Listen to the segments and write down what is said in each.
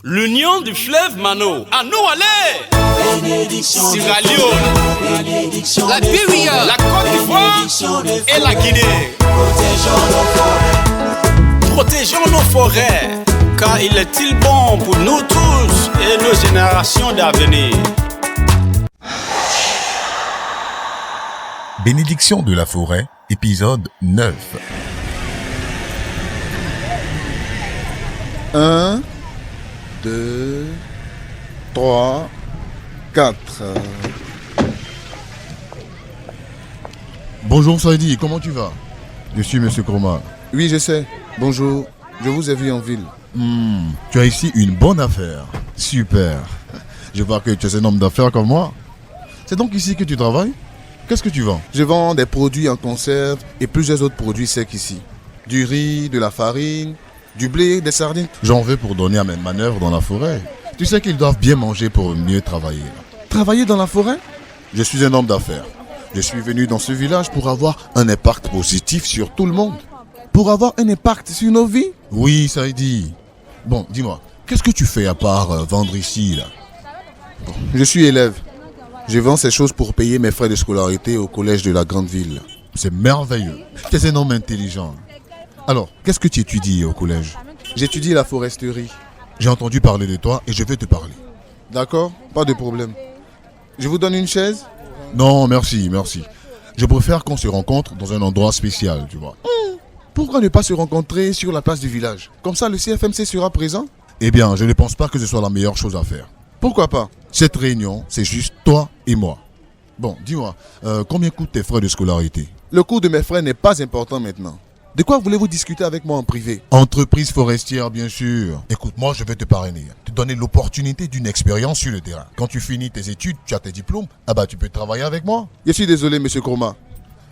L'union du fleuve Mano. À nous aller. Bénédiction Sierra Leone, bénédiction la Libéria, la Côte d'Ivoire et la Guinée. Protégeons nos forêts, car il est-il bon pour nous tous et nos générations d'avenir. Bénédiction de la forêt, épisode 9. 1, 2, 3, 4. Bonjour Saïdi, comment tu vas? Je suis Monsieur Kroma. Oui, je sais. Bonjour. Je vous ai vu en ville. Tu as ici une bonne affaire. Super. Je vois que tu es un homme d'affaires comme moi. C'est donc ici que tu travailles? Qu'est-ce que tu vends? Je vends des produits en conserve et plusieurs autres produits secs ici. Du riz, de la farine, du blé, des sardines. J'en veux pour donner à mes manœuvres dans la forêt. Tu sais qu'ils doivent bien manger pour mieux travailler. Travailler dans la forêt? Je suis un homme d'affaires. Je suis venu dans ce village pour avoir un impact positif sur tout le monde. Pour avoir un impact sur nos vies? Oui, Saïdi. Bon, dis-moi, qu'est-ce que tu fais à part vendre ici, là? Je suis élève. Je vends ces choses pour payer mes frais de scolarité au collège de la grande ville. C'est merveilleux. Tu es un homme intelligent. Alors, qu'est-ce que tu étudies au collège? J'étudie la foresterie. J'ai entendu parler de toi et je vais te parler. D'accord? Pas de problème. Je vous donne une chaise? Non, merci. Je préfère qu'on se rencontre dans un endroit spécial, tu vois. Pourquoi ne pas se rencontrer sur la place du village? Comme ça, le CFMC sera présent? Eh bien, je ne pense pas que ce soit la meilleure chose à faire. Pourquoi pas? Cette réunion, c'est juste toi et moi. Bon, dis-moi, combien coûtent tes frais de scolarité? Le coût de mes frais n'est pas important maintenant. De quoi voulez-vous discuter avec moi en privé? Entreprise forestière, bien sûr. Écoute, moi, je vais te parrainer. Te donner l'opportunité d'une expérience sur le terrain. Quand tu finis tes études, tu as tes diplômes, tu peux travailler avec moi. Je suis désolé, monsieur Kroma.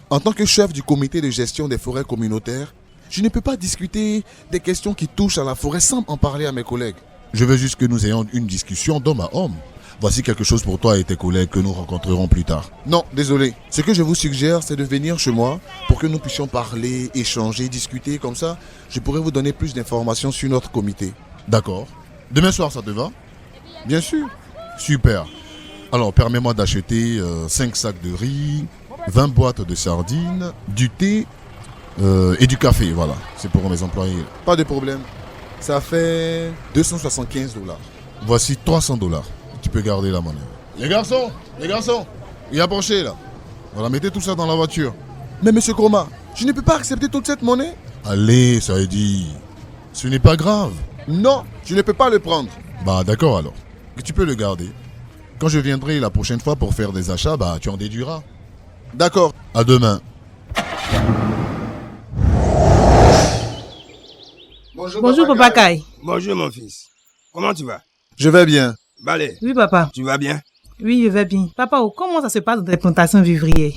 En tant que chef du comité de gestion des forêts communautaires, je ne peux pas discuter des questions qui touchent à la forêt sans en parler à mes collègues. Je veux juste que nous ayons une discussion d'homme à homme. Voici quelque chose pour toi et tes collègues que nous rencontrerons plus tard. Non, désolé. Ce que je vous suggère, c'est de venir chez moi pour que nous puissions parler, échanger, discuter. Comme ça, je pourrai vous donner plus d'informations sur notre comité. D'accord. Demain soir, ça te va? Bien sûr. Super. Alors, permets-moi d'acheter 5 sacs de riz, 20 boîtes de sardines, du thé et du café. Voilà, c'est pour mes employés. Pas de problème. Ça fait 275 $. Voici 300 $. Tu peux garder la monnaie. Les garçons, il y a penché là. Voilà, mettez tout ça dans la voiture. Mais monsieur Kroma, je ne peux pas accepter toute cette monnaie. Allez, ça est dit. Ce n'est pas grave. Non, je ne peux pas le prendre. D'accord alors. Tu peux le garder. Quand je viendrai la prochaine fois pour faire des achats, tu en déduiras. D'accord. À demain. Bonjour Papa Kai. Bonjour mon fils. Comment tu vas? Je vais bien. Balé. Oui papa. Tu vas bien? Oui, je vais bien. Papa, comment ça se passe dans les plantations vivrières?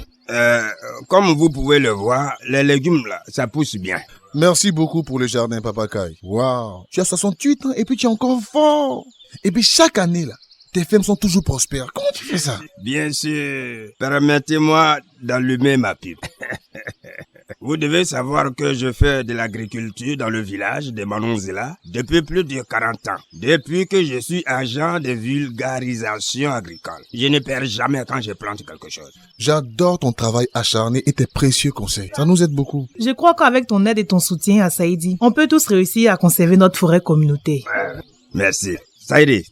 Comme vous pouvez le voir, les légumes là, ça pousse bien. Merci beaucoup pour le jardin, Papa Kai. Waouh. Tu as 68 ans et puis tu es encore fort. Et puis chaque année là, tes fermes sont toujours prospères. Comment tu fais ça? Bien sûr. Permettez-moi d'allumer ma pipe. Vous devez savoir que je fais de l'agriculture dans le village de Manonzela depuis plus de 40 ans. Depuis que je suis agent de vulgarisation agricole. Je ne perds jamais quand je plante quelque chose. J'adore ton travail acharné et tes précieux conseils. Ça nous aide beaucoup. Je crois qu'avec ton aide et ton soutien à Saïdi, on peut tous réussir à conserver notre forêt communautaire. Merci. Saïdi,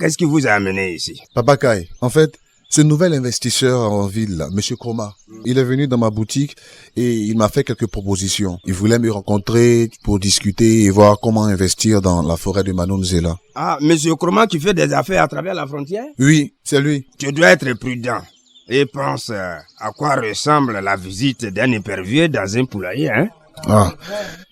qu'est-ce qui vous a amené ici? Papa Kai, en fait, ce nouvel investisseur en ville, là, Monsieur Kroma, il est venu dans ma boutique et il m'a fait quelques propositions. Il voulait me rencontrer pour discuter et voir comment investir dans la forêt de Manonzela. Ah, Monsieur Kroma qui fait des affaires à travers la frontière? Oui, c'est lui. Tu dois être prudent et pense à quoi ressemble la visite d'un épervier dans un poulailler, hein?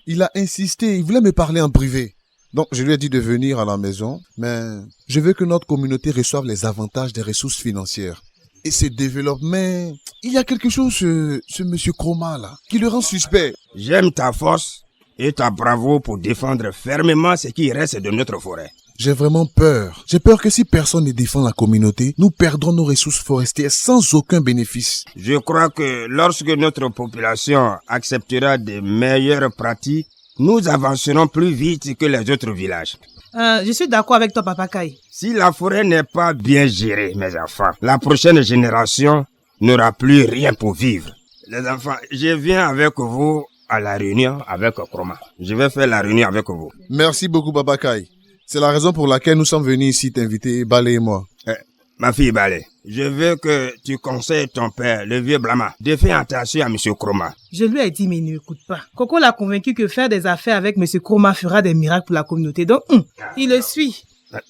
Il a insisté, il voulait me parler en privé. Donc, je lui ai dit de venir à la maison, mais je veux que notre communauté reçoive les avantages des ressources financières. Et se développe, mais il y a quelque chose, ce monsieur Kroma là, qui le rend suspect. J'aime ta force et ta bravoure pour défendre fermement ce qui reste de notre forêt. J'ai vraiment peur. J'ai peur que si personne ne défend la communauté, nous perdrons nos ressources forestières sans aucun bénéfice. Je crois que lorsque notre population acceptera de meilleures pratiques, nous avancerons plus vite que les autres villages. Je suis d'accord avec toi, Papa Kai. Si la forêt n'est pas bien gérée, mes enfants, la prochaine génération n'aura plus rien pour vivre. Les enfants, je viens avec vous à la réunion avec Kroma. Je vais faire la réunion avec vous. Merci beaucoup, Papa Kai. C'est la raison pour laquelle nous sommes venus ici t'inviter, Balé et moi. Ma fille Balé, je veux que tu conseilles ton père, le vieux Blama, de faire attention à M. Kroma. Je lui ai dit, mais il ne m'écoute pas. Coco l'a convaincu que faire des affaires avec M. Kroma fera des miracles pour la communauté. Donc, il le suit.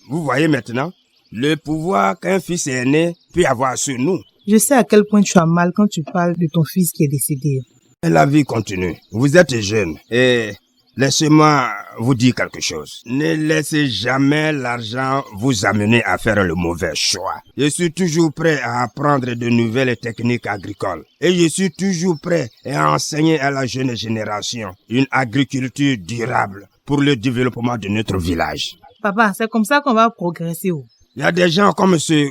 Vous voyez maintenant le pouvoir qu'un fils aîné peut avoir sur nous. Je sais à quel point tu as mal quand tu parles de ton fils qui est décédé. La vie continue. Vous êtes jeune et laissez-moi vous dire quelque chose. Ne laissez jamais l'argent vous amener à faire le mauvais choix. Je suis toujours prêt à apprendre de nouvelles techniques agricoles. Et je suis toujours prêt à enseigner à la jeune génération une agriculture durable pour le développement de notre village. Papa, c'est comme ça qu'on va progresser. Il y a des gens comme ce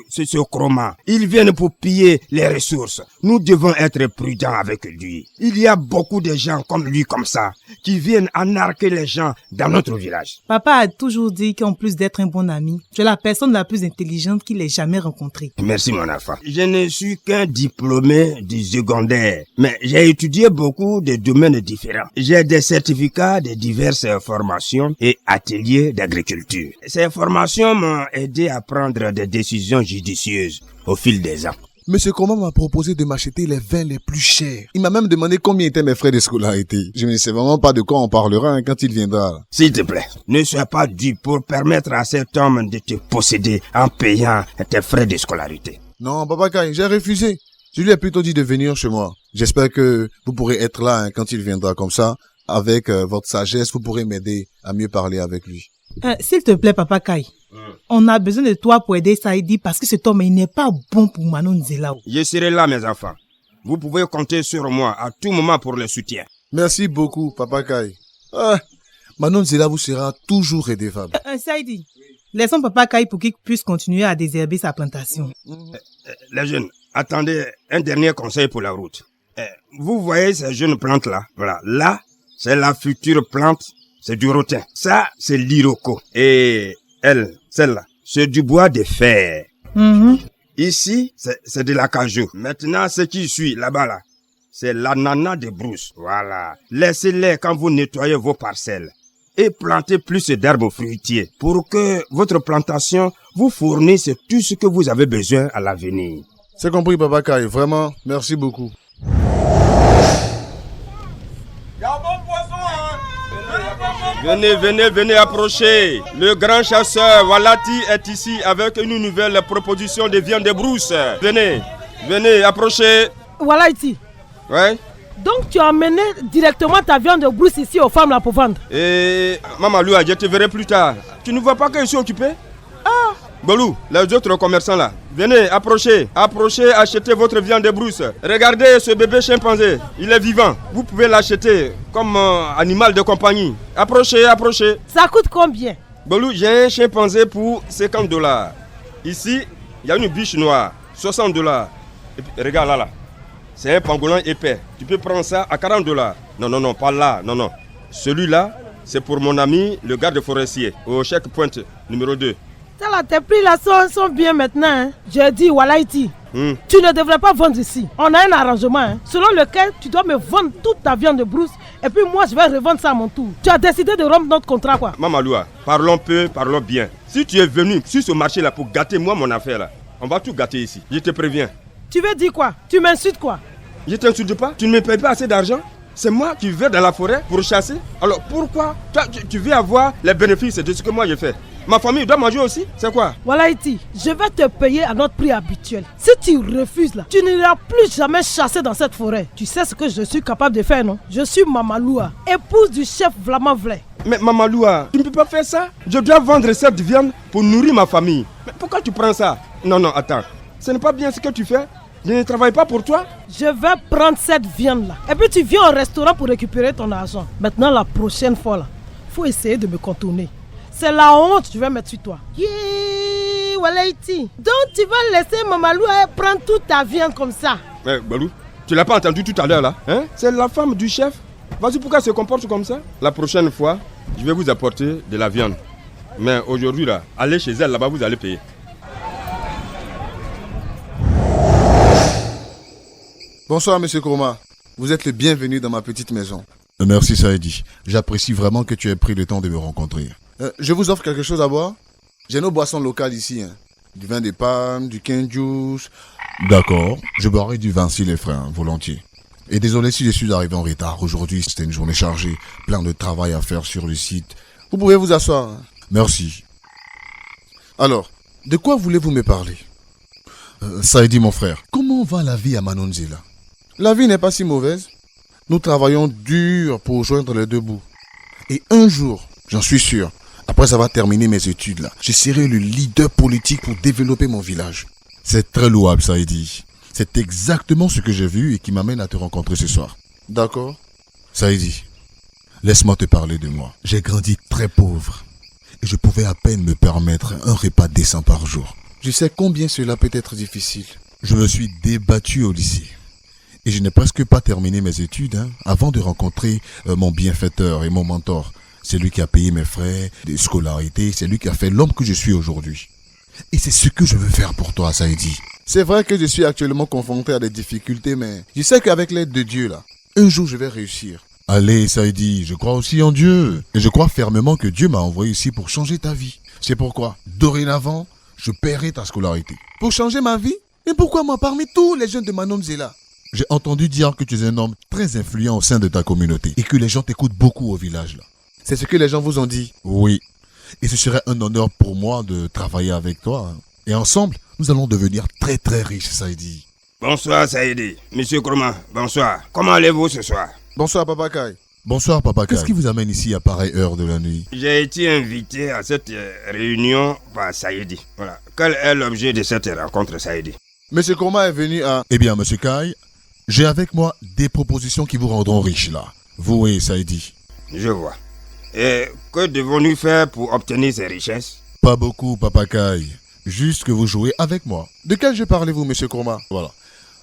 Kroma. Ils viennent pour piller les ressources. Nous devons être prudents avec lui. Il y a beaucoup de gens comme lui, comme ça, qui viennent anarquer les gens dans notre village. Papa a toujours dit qu'en plus d'être un bon ami, tu es la personne la plus intelligente qu'il ait jamais rencontrée. Merci, mon enfant. Je ne suis qu'un diplômé du secondaire, mais j'ai étudié beaucoup de domaines différents. J'ai des certificats de diverses formations et ateliers d'agriculture. Ces formations m'ont aidé à prendre des décisions judicieuses au fil des ans. Monsieur Kroma m'a proposé de m'acheter les vins les plus chers. Il m'a même demandé combien étaient mes frais de scolarité. Je ne sais vraiment pas de quoi on parlera quand il viendra. S'il te plaît, ne sois pas dupe pour permettre à cet homme de te posséder en payant tes frais de scolarité. Non, Papa Kai, j'ai refusé. Je lui ai plutôt dit de venir chez moi. J'espère que vous pourrez être là quand il viendra comme ça. Avec votre sagesse, vous pourrez m'aider à mieux parler avec lui. S'il te plaît, Papa Kai. On a besoin de toi pour aider Saïdi parce que cet homme, il n'est pas bon pour Manon Nzela. Je serai là, mes enfants. Vous pouvez compter sur moi à tout moment pour le soutien. Merci beaucoup, Papa Kai. Manon Nzela vous sera toujours redevable. Saïdi, laissons Papa Kai pour qu'il puisse continuer à désherber sa plantation. Les jeunes, attendez un dernier conseil pour la route. Vous voyez ces jeunes plantes-là? Voilà, là, c'est la future plante, c'est du rotin. Ça, c'est l'iroko. Et elle, celle-là, c'est du bois de fer. Ici, c'est de l'acajou. Maintenant, ce qui suit là-bas, là, c'est l'ananas de brousse. Voilà. Laissez-les quand vous nettoyez vos parcelles. Et plantez plus d'arbres fruitiers pour que votre plantation vous fournisse tout ce que vous avez besoin à l'avenir. C'est compris, Papa Kai. Vraiment, merci beaucoup. Venez approcher. Le grand chasseur Walati est ici avec une nouvelle proposition de viande de brousse. Venez, approchez. Walati. Ouais. Donc tu as amené directement ta viande de brousse ici aux femmes là pour vendre. Et Maman Loua, je te verrai plus tard. Tu ne vois pas que je suis occupé? Bolou, les autres commerçants là, venez, approchez, achetez votre viande de brousse. Regardez ce bébé chimpanzé, il est vivant. Vous pouvez l'acheter comme animal de compagnie. Approchez. Ça coûte combien? Bolou, j'ai un chimpanzé pour $50. Ici, il y a une biche noire, $60. Et puis, regarde là, c'est un pangolin épais. Tu peux prendre ça à $40. Non, pas là, non. Celui-là, c'est pour mon ami, le garde forestier, au checkpoint numéro 2. Tes prix là sont bien maintenant. Hein. J'ai dit, Walaiti, tu ne devrais pas vendre ici. On a un arrangement selon lequel tu dois me vendre toute ta viande de brousse et puis moi je vais revendre ça à mon tour. Tu as décidé de rompre notre contrat quoi. Maman Loua, parlons peu, parlons bien. Si tu es venu sur ce marché là pour gâter moi mon affaire là, on va tout gâter ici. Je te préviens. Tu veux dire quoi? Tu m'insultes quoi? Je t'insulte pas? Tu ne me payes pas assez d'argent? C'est moi qui vais dans la forêt pour chasser? Alors pourquoi toi, tu veux avoir les bénéfices de ce que moi j'ai fait? Ma famille doit manger aussi, c'est quoi? Walaiti, je vais te payer à notre prix habituel. Si tu refuses là, tu n'iras plus jamais chasser dans cette forêt. Tu sais ce que je suis capable de faire, non? Je suis Mama Loua, épouse du chef Vlaman Vlé. Mais Mama Loua, tu ne peux pas faire ça? Je dois vendre cette viande pour nourrir ma famille. Mais pourquoi tu prends ça? Non, attends. Ce n'est pas bien ce que tu fais. Je ne travaille pas pour toi. Je vais prendre cette viande là. Et puis tu viens au restaurant pour récupérer ton argent. Maintenant la prochaine fois là, faut essayer de me contourner. C'est la honte que je vais mettre sur toi. Walaiti. Donc tu vas laisser Mama Loua prendre toute ta viande comme ça. Mais Balou, tu l'as pas entendu tout à l'heure là, hein? C'est la femme du chef. Vas-y, pourquoi elle se comporte comme ça? La prochaine fois, je vais vous apporter de la viande. Mais aujourd'hui là, allez chez elle là-bas, vous allez payer. Bonsoir, monsieur Kroma. Vous êtes le bienvenu dans ma petite maison. Merci Saïdi. J'apprécie vraiment que tu aies pris le temps de me rencontrer. Je vous offre quelque chose à boire? J'ai nos boissons locales ici. Du vin de palme, du cane juice. D'accord, je boirai du vin si les frères, volontiers. Et désolé si je suis arrivé en retard. Aujourd'hui, c'était une journée chargée. Plein de travail à faire sur le site. Vous pouvez vous asseoir. Merci. Alors, de quoi voulez-vous me parler? Saïdi, mon frère, comment va la vie à Manonzela? La vie n'est pas si mauvaise. Nous travaillons dur pour joindre les deux bouts. Et un jour, j'en suis sûr, après avoir terminé mes études là, je serai le leader politique pour développer mon village. C'est très louable, Saïdi. C'est exactement ce que j'ai vu et qui m'amène à te rencontrer ce soir. D'accord. Saïdi, laisse-moi te parler de moi. J'ai grandi très pauvre et je pouvais à peine me permettre un repas décent par jour. Je sais combien cela peut être difficile. Je me suis débattu au lycée. Et je n'ai presque pas terminé mes études avant de rencontrer mon bienfaiteur et mon mentor. C'est lui qui a payé mes frais de scolarité, c'est lui qui a fait l'homme que je suis aujourd'hui. Et c'est ce que je veux faire pour toi, Saïdi. C'est vrai que je suis actuellement confronté à des difficultés, mais je sais qu'avec l'aide de Dieu, là, un jour je vais réussir. Allez, Saïdi, je crois aussi en Dieu. Et je crois fermement que Dieu m'a envoyé ici pour changer ta vie. C'est pourquoi, dorénavant, je paierai ta scolarité. Pour changer ma vie? Mais pourquoi moi parmi tous les jeunes de Manonzela? J'ai entendu dire que tu es un homme très influent au sein de ta communauté et que les gens t'écoutent beaucoup au village là. C'est ce que les gens vous ont dit? Oui. Et ce serait un honneur pour moi de travailler avec toi. Et ensemble, nous allons devenir très très riches, Saïdi. Bonsoir Saïdi. Monsieur Kroma, bonsoir. Comment allez-vous ce soir? Bonsoir Papa Kai. Bonsoir Papa Kai. Qu'est-ce qui vous amène ici à pareille heure de la nuit? J'ai été invité à cette réunion par Saïdi. Voilà. Quel est l'objet de cette rencontre, Saïdi? Monsieur Kroma est venu à... Eh bien, Monsieur Kai, j'ai avec moi des propositions qui vous rendront riches là. Vous et Saïdi. Je vois. Et que devons-nous faire pour obtenir ces richesses? Pas beaucoup, Papa Kai. Juste que vous jouez avec moi. De quel jeu parlez-vous, Monsieur Kroma? Voilà.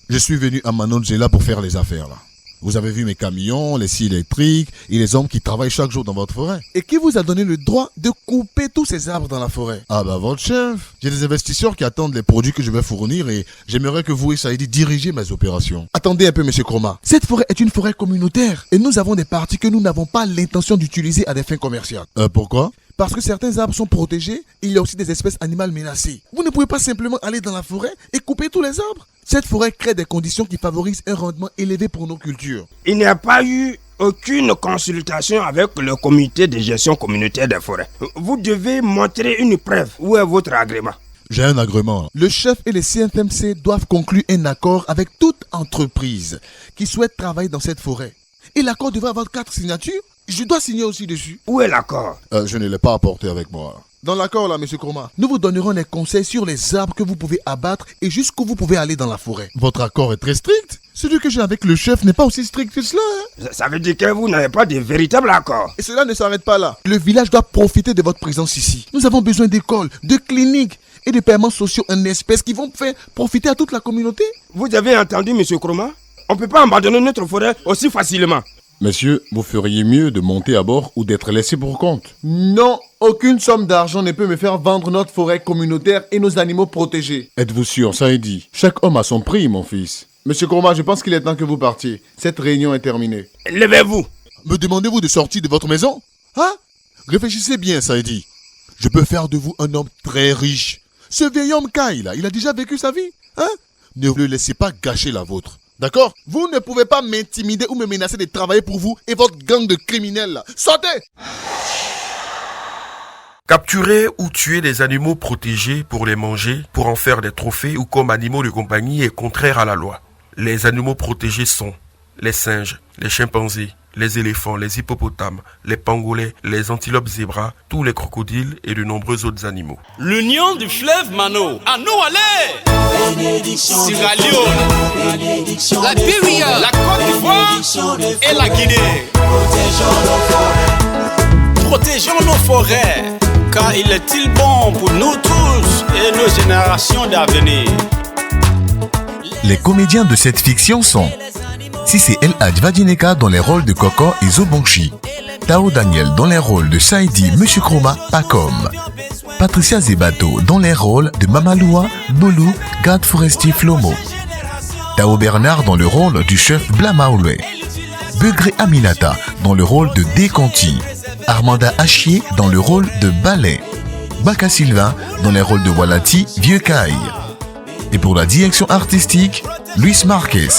Je suis venu à Manonzela pour faire les affaires là. Vous avez vu mes camions, les scies électriques et les hommes qui travaillent chaque jour dans votre forêt. Et qui vous a donné le droit de couper tous ces arbres dans la forêt? Ah bah votre chef. J'ai des investisseurs qui attendent les produits que je vais fournir et j'aimerais que vous et Saïdi dirigez mes opérations. Attendez un peu, Monsieur Kroma. Cette forêt est une forêt communautaire et nous avons des parties que nous n'avons pas l'intention d'utiliser à des fins commerciales. Pourquoi? Parce que certains arbres sont protégés, il y a aussi des espèces animales menacées. Vous ne pouvez pas simplement aller dans la forêt et couper tous les arbres. Cette forêt crée des conditions qui favorisent un rendement élevé pour nos cultures. Il n'y a pas eu aucune consultation avec le comité de gestion communautaire des forêts. Vous devez montrer une preuve. Où est votre agrément? J'ai un agrément. Le chef et les CFMC doivent conclure un accord avec toute entreprise qui souhaite travailler dans cette forêt. Et l'accord devrait avoir 4 signatures. Je dois signer aussi dessus. Où est l'accord? Je ne l'ai pas apporté avec moi. Dans l'accord là, Monsieur Kroma, nous vous donnerons des conseils sur les arbres que vous pouvez abattre et jusqu'où vous pouvez aller dans la forêt. Votre accord est très strict. Celui que j'ai avec le chef n'est pas aussi strict que cela. Ça veut dire que vous n'avez pas de véritable accord. Et cela ne s'arrête pas là. Le village doit profiter de votre présence ici. Nous avons besoin d'écoles, de cliniques et de paiements sociaux en espèces qui vont faire profiter à toute la communauté. Vous avez entendu, Monsieur Kroma? On ne peut pas abandonner notre forêt aussi facilement. Monsieur, vous feriez mieux de monter à bord ou d'être laissé pour compte. Non, aucune somme d'argent ne peut me faire vendre notre forêt communautaire et nos animaux protégés. Êtes-vous sûr, Saïdi? Chaque homme a son prix, mon fils. Monsieur Kroma, je pense qu'il est temps que vous partiez. Cette réunion est terminée. Levez-vous. Me demandez-vous de sortir de votre maison? Hein? Réfléchissez bien, Saïdi. Je peux faire de vous un homme très riche. Ce vieil homme Kai, là, il a déjà vécu sa vie. Hein? Ne le laissez pas gâcher la vôtre. D'accord? Vous ne pouvez pas m'intimider ou me menacer de travailler pour vous et votre gang de criminels là. Sortez! Capturer ou tuer des animaux protégés pour les manger, pour en faire des trophées ou comme animaux de compagnie est contraire à la loi. Les animaux protégés sont les singes, les chimpanzés, les éléphants, les hippopotames, les pangolins, les antilopes zébras, tous les crocodiles et de nombreux autres animaux. L'union du fleuve Mano. À nous aller! Sierra Leone, Liberia, la Côte d'Ivoire et la Guinée. Protégeons nos forêts, car il est-il bon pour nous tous et nos générations d'avenir. Les comédiens de cette fiction sont Sissé El Hadj Vadineka dans les rôles de Koko et Zobonchi, Tao Daniel dans les rôles de Saïdi, Monsieur Chroma, Pacom. Patricia Zebato dans les rôles de Mamaloua, Bolou, Garde Forestier Flomo. Tao Bernard dans le rôle du chef Blamaoulé. Begré Aminata dans le rôle de Déconti. Armanda Achier dans le rôle de Ballet. Baka Sylvain dans les rôles de Walati, Vieux Caille. Et pour la direction artistique, Luis Marquez.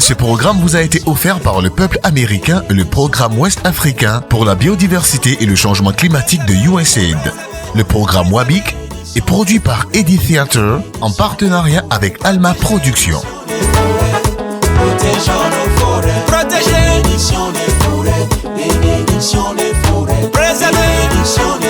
Ce programme vous a été offert par le peuple américain et le programme ouest africain pour la biodiversité et le changement climatique de USAID. Le programme WABIC est produit par Eddy Theater en partenariat avec Alma Productions. Protéger. Bénédiction des forêts. Préserver.